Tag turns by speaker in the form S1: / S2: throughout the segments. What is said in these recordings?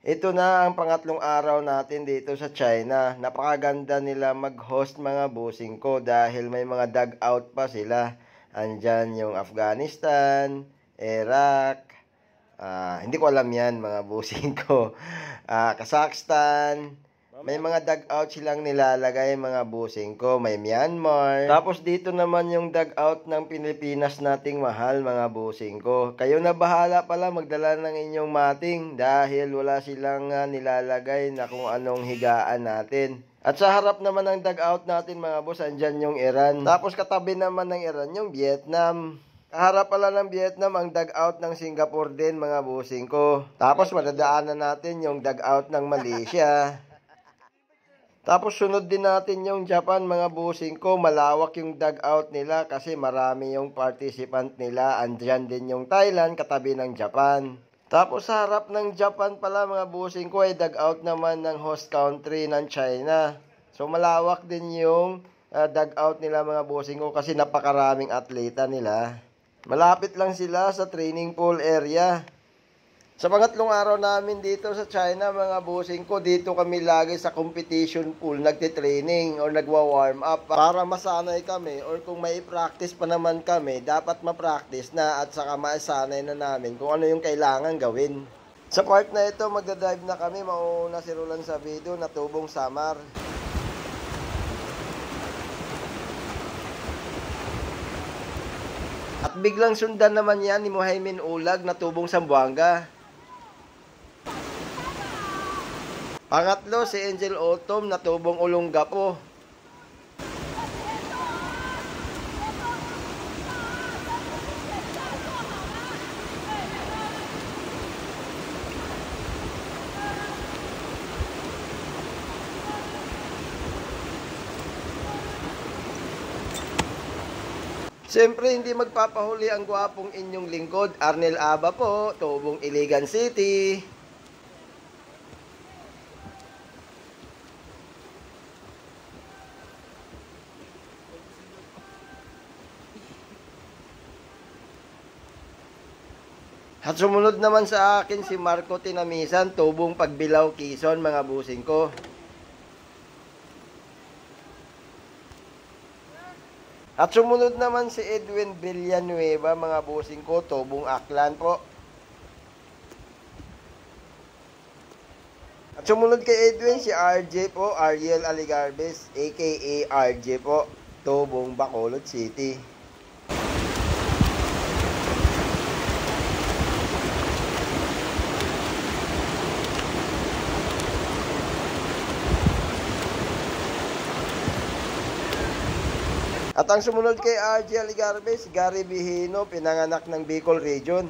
S1: Ito na ang pangatlong araw natin dito sa China. Napakaganda nila mag-host mga busing ko dahil may mga dugout pa sila. Andyan yung Afghanistan, Iraq, hindi ko alam yan mga busing ko. Kazakhstan, may mga dugout silang nilalagay mga busing ko. May Myanmar. Tapos dito naman yung dugout ng Pilipinas nating mahal mga busing ko. Kayo na bahala pala magdala ng inyong mating dahil wala silang nilalagay na kung anong higaan natin. At sa harap naman ng dugout natin mga boss, andyan yung Iran. Tapos katabi naman ng Iran yung Vietnam. Kaharap pala ng Vietnam ang dugout ng Singapore din mga busing ko. Tapos madadaanan natin yung dugout ng Malaysia. Tapos sunod din natin yung Japan mga busing ko. Malawak yung dugout nila kasi marami yung participant nila. Andyan din yung Thailand katabi ng Japan. Tapos sa harap ng Japan pala mga busing ko ay dugout naman ng host country ng China. So malawak din yung dugout nila mga busing ko kasi napakaraming atleta nila. Malapit lang sila sa training pool area. Sa pangatlong araw namin dito sa China, mga busing ko, dito kami lagi sa competition pool, nagtitraining or nagwa-warm up para masanay kami or kung may practice pa naman kami, dapat ma-practice na at saka masanay na namin kung ano yung kailangan gawin. Sa part na ito, magdadive na kami, mauuna si Roland sa video na Tubong Samar. At biglang sundan naman yan ni Muhaymin Ulag na Tubong Sambuanga. Pangatlo, si Angel Autumn na Tubong Olongapo. Siyempre, hindi magpapahuli ang gwapong inyong lingkod. Arnel Aba po, Tubong Iligan City. At sumunod naman sa akin si Marco Tinamisan, Tubong Pagbilao, Quezon, mga busing ko. At sumunod naman si Edwin Villanueva, mga busing ko, Tubong Aklan po. At sumunod kay Edwin si RJ po, Ariel Aligarbes, aka RJ po, Tubong Bacolod City. At ang sumunod kay RJ Aligarbes, Gary Bihino, pinanganak ng Bicol Region.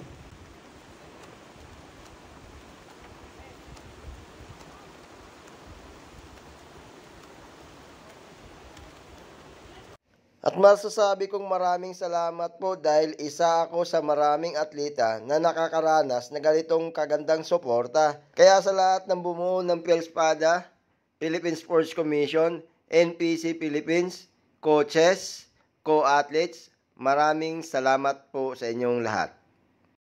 S1: At masasabi kong maraming salamat po dahil isa ako sa maraming atleta na nakakaranas na ganitong kagandang suporta. Kaya sa lahat ng bumuo ng PhilSpada, Philippine Sports Commission, NPC Philippines, coaches, co-athletes, maraming salamat po sa inyong lahat.